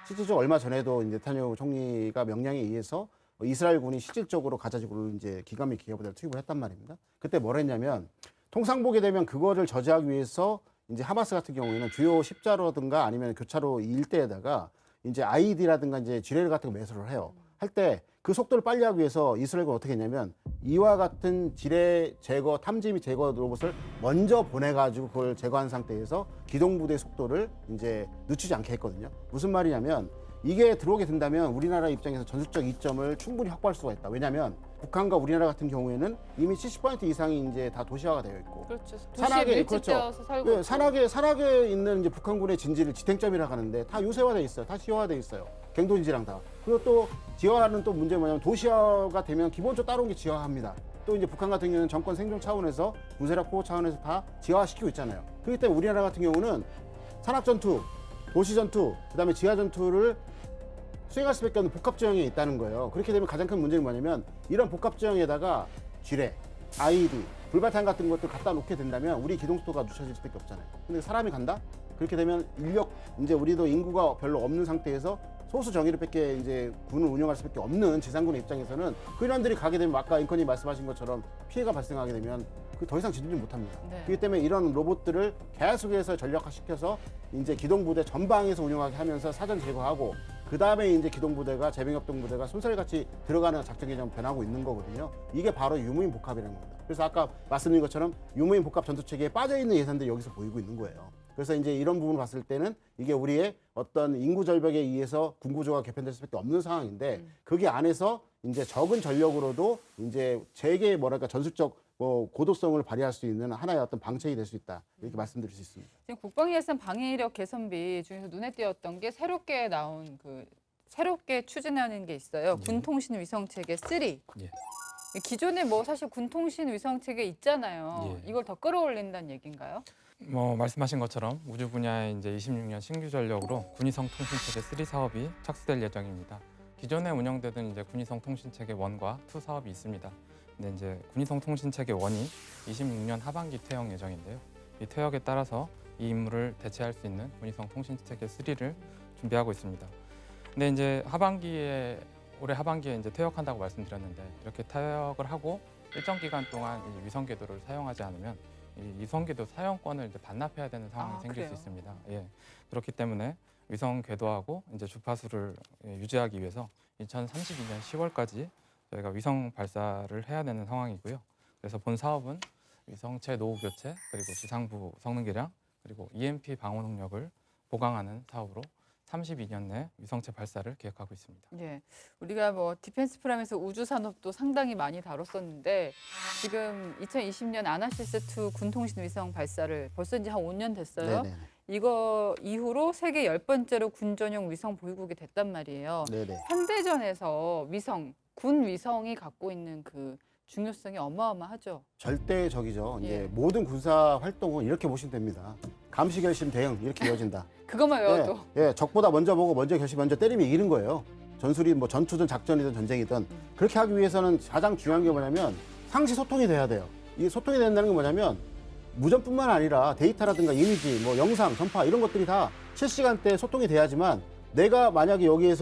실질적으로 얼마 전에도 이제 네타냐후 총리가 명령에 의해서 이스라엘군이 실질적으로 가자지구를 이제 기가 막히게 기가부대를 투입을 했단 말입니다. 그때 뭘 했냐면 통상 보게 되면 그거를 저지하기 위해서 이제 하마스 같은 경우에는 주요 십자로든가 아니면 교차로 이 일대에다가 이제 IED라든가 이제 지뢰 같은 거 매설을 해요. 할 때 그 속도를 빨리 하기 위해서 이스라엘군 어떻게 했냐면 이와 같은 지뢰 제거, 탐지 및 제거 로봇을 먼저 보내가지고 그걸 제거한 상태에서 기동부대 속도를 이제 늦추지 않게 했거든요. 무슨 말이냐면 이게 들어오게 된다면 우리나라 입장에서 전술적 이점을 충분히 확보할 수가 있다. 왜냐하면 북한과 우리나라 같은 경우에는 이미 70% 이상이 이제 다 도시화가 되어 있고, 그렇죠. 산악에, 도시에 그렇죠. 밀집되어서 살고 네, 있고. 산악에 있는 이제 북한군의 진지를 지탱점이라고 하는데 다 요새화돼 있어요. 다 시화돼 있어요. 경도진지랑 다. 그리고 또 지화하는 또 문제 뭐냐면 도시화가 되면 기본적으로 따라온 게 지화합니다. 또 이제 북한 같은 경우는 정권 생존 차원에서 군사력 보호 차원에서 다 지화시키고 있잖아요. 그렇기 때문에 우리나라 같은 경우는 산악 전투, 도시 전투, 그다음에 지하 전투를 수행할 수밖에 없는 복합 지형에 있다는 거예요. 그렇게 되면 가장 큰 문제는 뭐냐면 이런 복합 지형에다가 지뢰, IED, 불발탄 같은 것들 갖다 놓게 된다면 우리 기동 속도가 늦춰질 수밖에 없잖아요. 근데 사람이 간다? 그렇게 되면 인력 이제 우리도 인구가 별로 없는 상태에서 소수 정예를밖에 이제 군을 운영할 수밖에 없는 지상군의 입장에서는 그 인원들이 가게 되면 아까 앵커님 말씀하신 것처럼 피해가 발생하게 되면 그 더 이상 진입을 못합니다. 네. 그렇기 때문에 이런 로봇들을 계속해서 전력화시켜서 이제 기동부대 전방에서 운영하게 하면서 사전 제거하고 그 다음에 이제 기동부대가 재병협동부대가 순살같이 들어가는 작전 개념 변하고 있는 거거든요. 이게 바로 유무인 복합이라는 겁니다. 그래서 아까 말씀드린 것처럼 유무인 복합 전투 체계에 빠져 있는 예산들이 여기서 보이고 있는 거예요. 그래서 이제 이런 부분을 봤을 때는 이게 우리의 어떤 인구 절벽에 의해서 군 구조가 개편될 수밖에 없는 상황인데 거기 안에서 이제 적은 전력으로도 이제 재계 뭐랄까 전술적 고도성을 발휘할 수 있는 하나의 어떤 방책이 될 수 있다 이렇게 말씀드릴 수 있습니다. 지금 국방예산 방위력 개선비 중에서 눈에 띄었던 게 새롭게 나온 새롭게 추진하는 게 있어요. 군통신 위성 체계 3. 예. 기존에 뭐 사실 군통신 위성 체계 있잖아요. 예. 이걸 더 끌어올린다는 얘기인가요? 뭐 말씀하신 것처럼 우주 분야에 이제 26년 신규 전력으로 군위성 통신체계 3 사업이 착수될 예정입니다. 기존에 운영되던 이제 군위성 통신체계 1과 2 사업이 있습니다. 근데 이제 군위성 통신체계 1이 26년 하반기 퇴역 예정인데요. 이 퇴역에 따라서 이 임무를 대체할 수 있는 군위성 통신체계 3를 준비하고 있습니다. 근데 이제 올해 하반기에 이제 퇴역한다고 말씀드렸는데 이렇게 퇴역을 하고 일정 기간 동안 이 위성 궤도를 사용하지 않으면 이 위성 궤도 사용권을 이제 반납해야 되는 상황이 생길 그래요? 수 있습니다. 예. 그렇기 때문에 위성 궤도하고 이제 주파수를 유지하기 위해서 2032년 10월까지 저희가 위성 발사를 해야 되는 상황이고요. 그래서 본 사업은 위성체 노후 교체 그리고 지상부 성능 개량 그리고 EMP 방어 능력을 보강하는 사업으로 32년 내 위성체 발사를 계획하고 있습니다. 예, 우리가 뭐 디펜스 프라임에서 우주 산업도 상당히 많이 다뤘었는데 지금 2020년 아나시스2 군통신 위성 발사를 벌써 이제 한 5년 됐어요. 네네. 이거 이후로 세계 10번째로 군전용 위성 보유국이 됐단 말이에요. 네네. 현대전에서 군 위성이 갖고 있는 그 중요성이 어마어마하죠. 절대적이죠. 예. 이제 모든 군사 활동은 이렇게 보시면 됩니다. 감시 결심 대응 이렇게 이어진다. 그것만 외워도. 예, 적보다 먼저 보고 먼저 결심 먼저 때리면 이기는 거예요. 전술이 뭐 전투든 작전이든 전쟁이든 그렇게 하기 위해서는 가장 중요한 게 뭐냐면 상시 소통이 돼야 돼요. 이 소통이 된다는 게 뭐냐면 무전뿐만 아니라 데이터라든가 이미지, 뭐 영상, 전파 이런 것들이 다 실시간대 소통이 돼야지만 내가 만약에 여기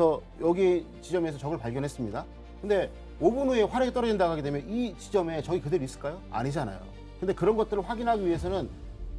지점에서 적을 발견했습니다. 근데 5분 후에 화력이 떨어진다고 하게 되면 이 지점에 적이 그대로 있을까요? 아니잖아요. 근데 그런 것들을 확인하기 위해서는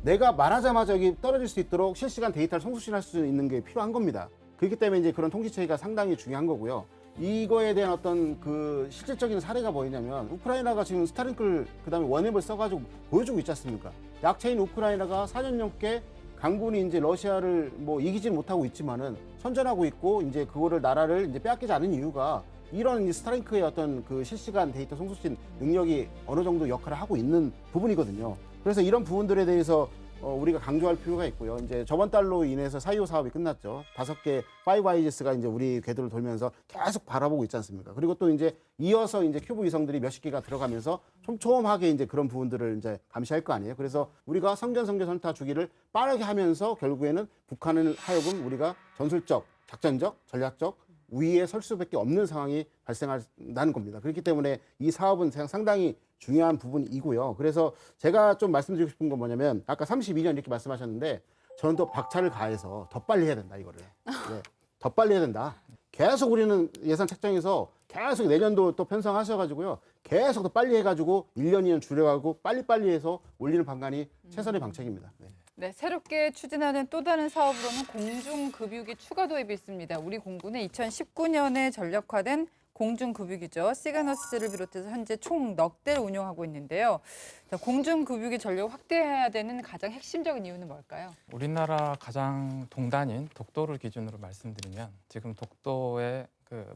내가 말하자마자 여기 떨어질 수 있도록 실시간 데이터를 송수신할 수 있는 게 필요한 겁니다. 그렇기 때문에 이제 그런 통치체계가 상당히 중요한 거고요. 이거에 대한 어떤 그 실질적인 사례가 뭐냐면 우크라이나가 지금 스타링크를 그다음에 원앱을 써가지고 보여주고 있지 않습니까? 약체인 우크라이나가 4년 넘게 강군이 이제 러시아를 뭐 이기지는 못하고 있지만은 선전하고 있고 이제 그거를 나라를 이제 빼앗기지 않은 이유가 이런 스타링크의 어떤 그 실시간 데이터 송수신 능력이 어느 정도 역할을 하고 있는 부분이거든요. 그래서 이런 부분들에 대해서 우리가 강조할 필요가 있고요. 이제 저번 달로 인해서 4.25 사업이 끝났죠. 5개 5IS가 이제 우리 궤도를 돌면서 계속 바라보고 있지 않습니까? 그리고 또 이제 이어서 이제 큐브 위성들이 몇십 개가 들어가면서 촘촘하게 이제 그런 부분들을 이제 감시할 거 아니에요. 그래서 우리가 선타 주기를 빠르게 하면서 결국에는 북한을 하여금 우리가 전술적 작전적, 전략적 우위에 설 수밖에 없는 상황이 발생한다는 겁니다. 그렇기 때문에 이 사업은 상당히 중요한 부분이고요. 그래서 제가 좀 말씀드리고 싶은 건 뭐냐면 아까 32년 이렇게 말씀하셨는데 저는 또 박차를 가해서 더 빨리 해야 된다 이거를. 네, 더 빨리 해야 된다. 계속 우리는 예산 책정에서 계속 내년도 또 편성하셔가지고요. 계속 더 빨리 해가지고 1년, 2년 줄여가고 빨리빨리 해서 올리는 방안이 최선의 방책입니다. 네. 네, 새롭게 추진하는 또 다른 사업으로는 공중급유기 추가 도입이 있습니다. 우리 공군은 2019년에 전력화된 공중급유기죠. 시그너스를 비롯해서 현재 총 넉 대를 운용하고 있는데요. 자, 공중급유기 전력 확대해야 되는 가장 핵심적인 이유는 뭘까요? 우리나라 가장 동단인 독도를 기준으로 말씀드리면 지금 독도에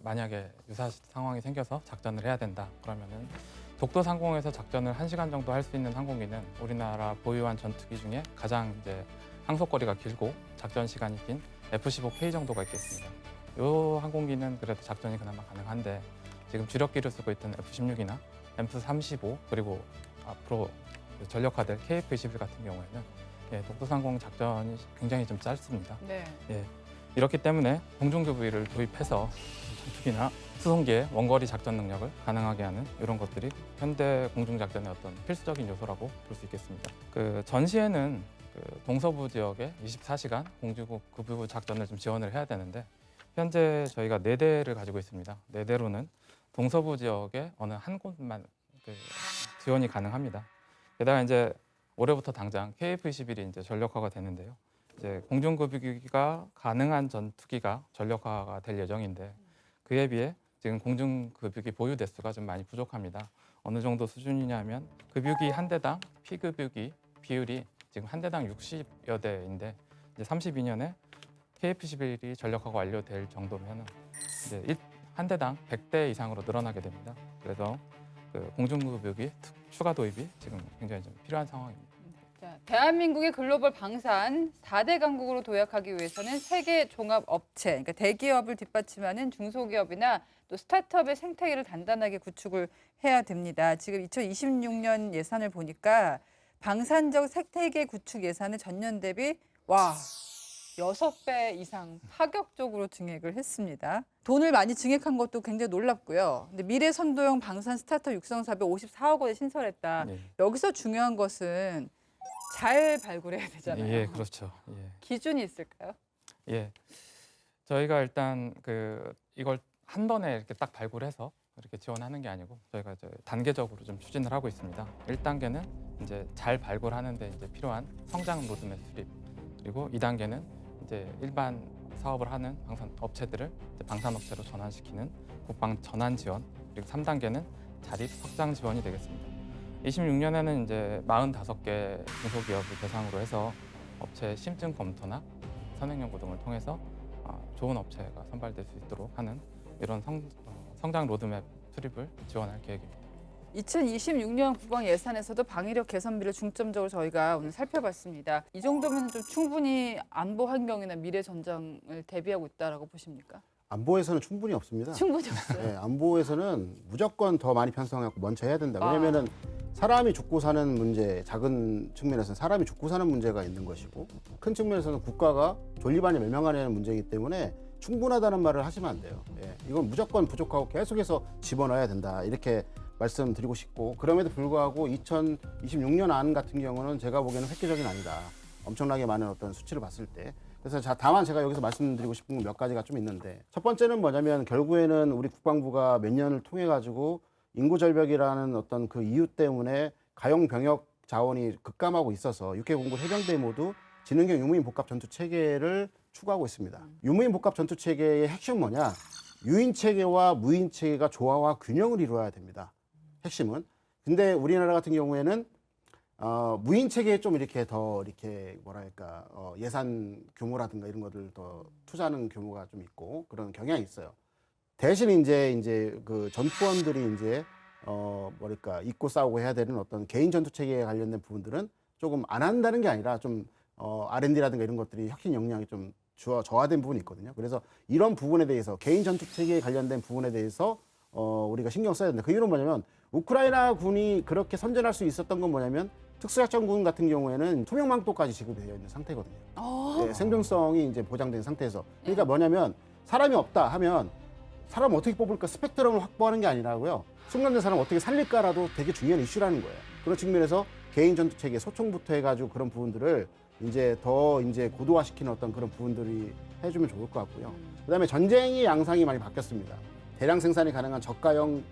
만약에 유사시 상황이 생겨서 작전을 해야 된다 그러면은 독도 상공에서 작전을 1시간 정도 할 수 있는 항공기는 우리나라 보유한 전투기 중에 가장 이제 항속거리가 길고 작전 시간이 긴 F-15K 정도가 있겠습니다. 이 항공기는 그래도 작전이 그나마 가능한데 지금 주력기를 쓰고 있던 F-16이나 F-35 그리고 앞으로 전력화될 KF-21 같은 경우에는 독도 상공 작전이 굉장히 좀 짧습니다. 네. 이렇기 때문에 공중급유기를 도입해서 전투기나 수송기의 원거리 작전 능력을 가능하게 하는 이런 것들이 현대 공중작전의 어떤 필수적인 요소라고 볼 수 있겠습니다. 전시에는 동서부 지역에 24시간 공중급유 작전을 좀 지원을 해야 되는데 현재 저희가 4대를 가지고 있습니다. 4대로는 동서부 지역에 어느 한 곳만 지원이 가능합니다. 게다가 이제 올해부터 당장 KF-21이 이제 전력화가 되는데요. 이제 공중급유기가 가능한 전투기가 전력화가 될 예정인데 그에 비해 지금 공중급유기 보유 대수가 좀 많이 부족합니다. 어느 정도 수준이냐면 급유기 한 대당 피급유기 비율이 지금 한 대당 60여 대인데 이제 32년에 KF-21이 전력화가 완료될 정도면 이제 한 대당 100대 이상으로 늘어나게 됩니다. 그래서 공중급유기 추가 도입이 지금 굉장히 좀 필요한 상황입니다. 자, 대한민국의 글로벌 방산 4대 강국으로 도약하기 위해서는 세계 종합 업체, 그러니까 대기업을 뒷받침하는 중소기업이나 또 스타트업의 생태계를 단단하게 구축을 해야 됩니다. 지금 2026년 예산을 보니까 방산적 생태계 구축 예산은 전년 대비 6배 이상 파격적으로 증액을 했습니다. 돈을 많이 증액한 것도 굉장히 놀랍고요. 근데 미래선도형 방산 스타트업 육성 사업에 54억 원을 신설했다. 네. 여기서 중요한 것은 잘 발굴해야 되잖아요. 예, 그렇죠. 예. 기준이 있을까요? 예, 저희가 일단 이걸 한 번에 이렇게 딱 발굴해서 이렇게 지원하는 게 아니고 저희가 이제 단계적으로 좀 추진을 하고 있습니다. 1단계는 이제 잘 발굴하는데 이제 필요한 성장 로드맵 수립, 그리고 2단계는 이제 일반 사업을 하는 방산 업체들을 방산업체로 전환시키는 국방 전환 지원, 그리고 3단계는 자립 확장 지원이 되겠습니다. 26년에는 이제 45개 중소기업을 대상으로 해서 업체 심증 검토나 선행 연구 등을 통해서 좋은 업체가 선발될 수 있도록 하는 이런 성장 로드맵 수립을 지원할 계획입니다. 2026년 국방 예산에서도 방위력 개선비를 중점적으로 저희가 오늘 살펴봤습니다. 이 정도면 좀 충분히 안보 환경이나 미래 전장을 대비하고 있다라고 보십니까? 안보에서는 충분히 없습니다. 충분히 없어요. 네, 안보에서는 무조건 더 많이 편성하고 먼저 해야 된다. 왜냐면은 사람이 죽고 사는 문제, 작은 측면에서는 사람이 죽고 사는 문제가 있는 것이고 큰 측면에서는 국가가 존립하냐 멸망하냐는 문제이기 때문에 충분하다는 말을 하시면 안 돼요. 예, 이건 무조건 부족하고 계속해서 집어넣어야 된다. 이렇게 말씀드리고 싶고 그럼에도 불구하고 2026년 안 같은 경우는 제가 보기에는 획기적인 아니다. 엄청나게 많은 어떤 수치를 봤을 때. 그래서 다만 제가 여기서 말씀드리고 싶은 건 몇 가지가 좀 있는데 첫 번째는 뭐냐면 결국에는 우리 국방부가 몇 년을 통해 가지고 인구 절벽이라는 어떤 그 이유 때문에 가용 병역 자원이 급감하고 있어서 육해공군 해병대 모두 지능형 유무인 복합 전투 체계를 추구하고 있습니다. 유무인 복합 전투 체계의 핵심은 뭐냐? 유인 체계와 무인 체계가 조화와 균형을 이루어야 됩니다. 핵심은. 근데 우리나라 같은 경우에는 무인 체계에 좀 이렇게 더 이렇게 뭐랄까 예산 규모라든가 이런 것들 더 투자하는 규모가 좀 있고 그런 경향이 있어요. 대신 이제 그 전투원들이 이제 뭐랄까 잊고 싸우고 해야 되는 어떤 개인 전투 체계에 관련된 부분들은 조금 안 한다는 게 아니라 좀 R&D라든가 이런 것들이 혁신 역량이 좀 저하된 부분이 있거든요. 그래서 이런 부분에 대해서 개인 전투 체계에 관련된 부분에 대해서 우리가 신경 써야 된다. 그 이유는 뭐냐면 우크라이나 군이 그렇게 선전할 수 있었던 건 뭐냐면 특수작전군 같은 경우에는 투명망토까지 지급되어 있는 상태거든요. 네, 생존성이 이제 보장된 상태에서. 그러니까 뭐냐면 사람이 없다 하면 사람 어떻게 뽑을까 스펙트럼을 확보하는 게 아니라고요. 숙련된 사람 어떻게 살릴까라도 되게 중요한 이슈라는 거예요. 그런 측면에서 개인 전투 체계, 소총부터 해가지고 그런 부분들을 이제 더 이제 고도화시키는 어떤 그런 부분들이 해주면 좋을 것 같고요. 그다음에 전쟁의 양상이 많이 바뀌었습니다. 대량 생산이 가능한 저가형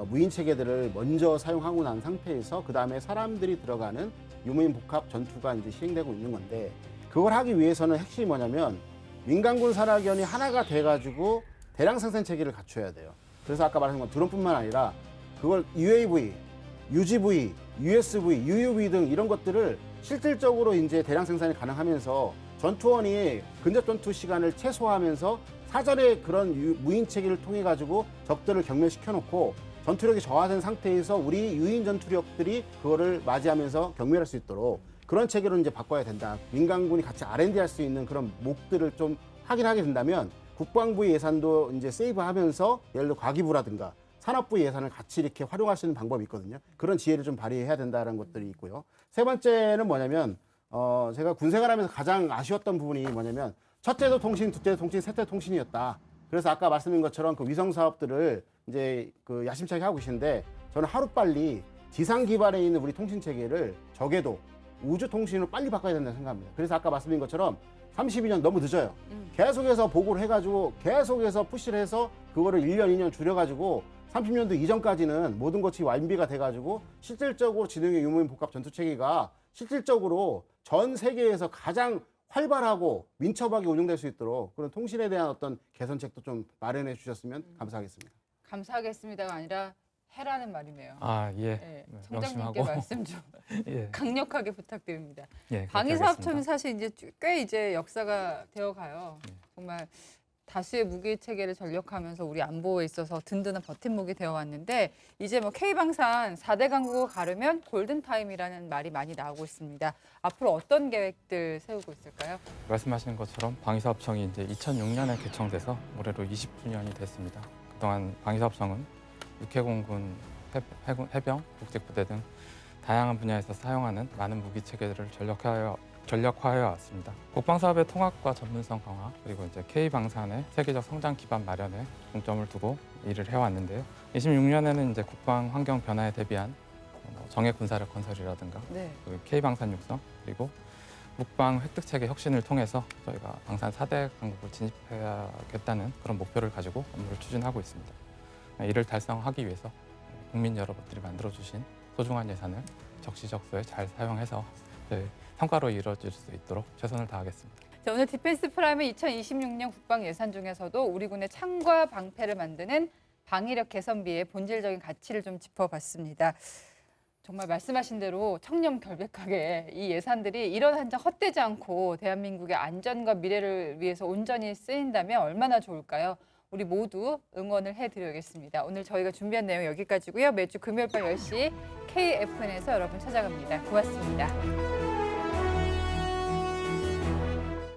무인 체계들을 먼저 사용하고 난 상태에서 그 다음에 사람들이 들어가는 유무인 복합 전투가 이제 시행되고 있는 건데 그걸 하기 위해서는 핵심이 뭐냐면 민간군 산하견이 하나가 돼가지고 대량 생산 체계를 갖춰야 돼요. 그래서 아까 말한 건 드론뿐만 아니라 그걸 UAV, UGV, USV, UUV 등 이런 것들을 실질적으로 이제 대량 생산이 가능하면서 전투원이 근접 전투 시간을 최소화하면서 사전에 그런 무인 체계를 통해 가지고 적들을 경멸시켜 놓고 전투력이 저하된 상태에서 우리 유인 전투력들이 그거를 맞이하면서 경멸할 수 있도록 그런 체계로 이제 바꿔야 된다. 민간군이 같이 R&D 할 수 있는 그런 목들을 좀 확인하게 된다면 국방부 예산도 이제 세이브하면서 예를 들어 과기부라든가 산업부 예산을 같이 이렇게 활용할 수 있는 방법이 있거든요. 그런 지혜를 좀 발휘해야 된다는 것들이 있고요. 세 번째는 뭐냐면 제가 군 생활하면서 가장 아쉬웠던 부분이 뭐냐면 첫째도 통신, 둘째도 통신, 셋째 통신이었다. 그래서 아까 말씀드린 것처럼 그 위성 사업들을 이제 그 야심차게 하고 계신데 저는 하루빨리 지상 기반에 있는 우리 통신 체계를 적에도 우주 통신으로 빨리 바꿔야 된다고 생각합니다. 그래서 아까 말씀드린 것처럼 32년 너무 늦어요. 계속해서 보고를 해가지고 계속해서 푸시를 해서 그거를 1년, 2년 줄여가지고 30년도 이전까지는 모든 것이 완비가 돼가지고 실질적으로 지능의 유무인 복합 전투 체계가 실질적으로 전 세계에서 가장 활발하고 민첩하게 운영될 수 있도록 그런 통신에 대한 어떤 개선책도 좀 마련해 주셨으면 감사하겠습니다. 감사하겠습니다가 아니라 해라는 말이네요. 아, 예. 네, 명심하고. 청장님께 말씀 좀 예. 강력하게 부탁드립니다. 예, 방위사업청은 사실 이제 꽤 이제 역사가 되어가요. 네. 정말 다수의 무기 체계를 전력하면서 우리 안보에 있어서 든든한 버팀목이 되어 왔는데 이제 뭐 K방산 4대 강국을 가르면 골든타임이라는 말이 많이 나오고 있습니다. 앞으로 어떤 계획들 세우고 있을까요? 말씀하신 것처럼 방위사업청이 이제 2006년에 개청돼서 올해로 20주년이 됐습니다. 그동안 방위사업청은 육해공군, 해병, 국책부대 등 다양한 분야에서 사용하는 많은 무기 체계들을 전력화해 왔습니다. 국방사업의 통합과 전문성 강화 그리고 이제 K방산의 세계적 성장 기반 마련에 중점을 두고 일을 해왔는데요. 26년에는 이제 국방 환경 변화에 대비한 정예 군사력 건설이라든가 네. 그 K방산 육성 그리고 국방 획득 체계 혁신을 통해서 저희가 방산 4대 강국을 진입해야겠다는 그런 목표를 가지고 업무를 추진하고 있습니다. 이를 달성하기 위해서 국민 여러분들이 만들어주신 소중한 예산을 적시적소에 잘 사용해서 성과로 이루어질 수 있도록 최선을 다하겠습니다. 자, 오늘 디펜스 프라임의 2026년 국방 예산 중에서도 우리 군의 창과 방패를 만드는 방위력 개선비의 본질적인 가치를 좀 짚어봤습니다. 정말 말씀하신 대로 청렴결백하게 이 예산들이 이런 한 장 헛되지 않고 대한민국의 안전과 미래를 위해서 온전히 쓰인다면 얼마나 좋을까요? 우리 모두 응원을 해드리겠습니다. 오늘 저희가 준비한 내용 여기까지고요. 매주 금요일 밤 10시 KFN에서 여러분 찾아갑니다. 고맙습니다.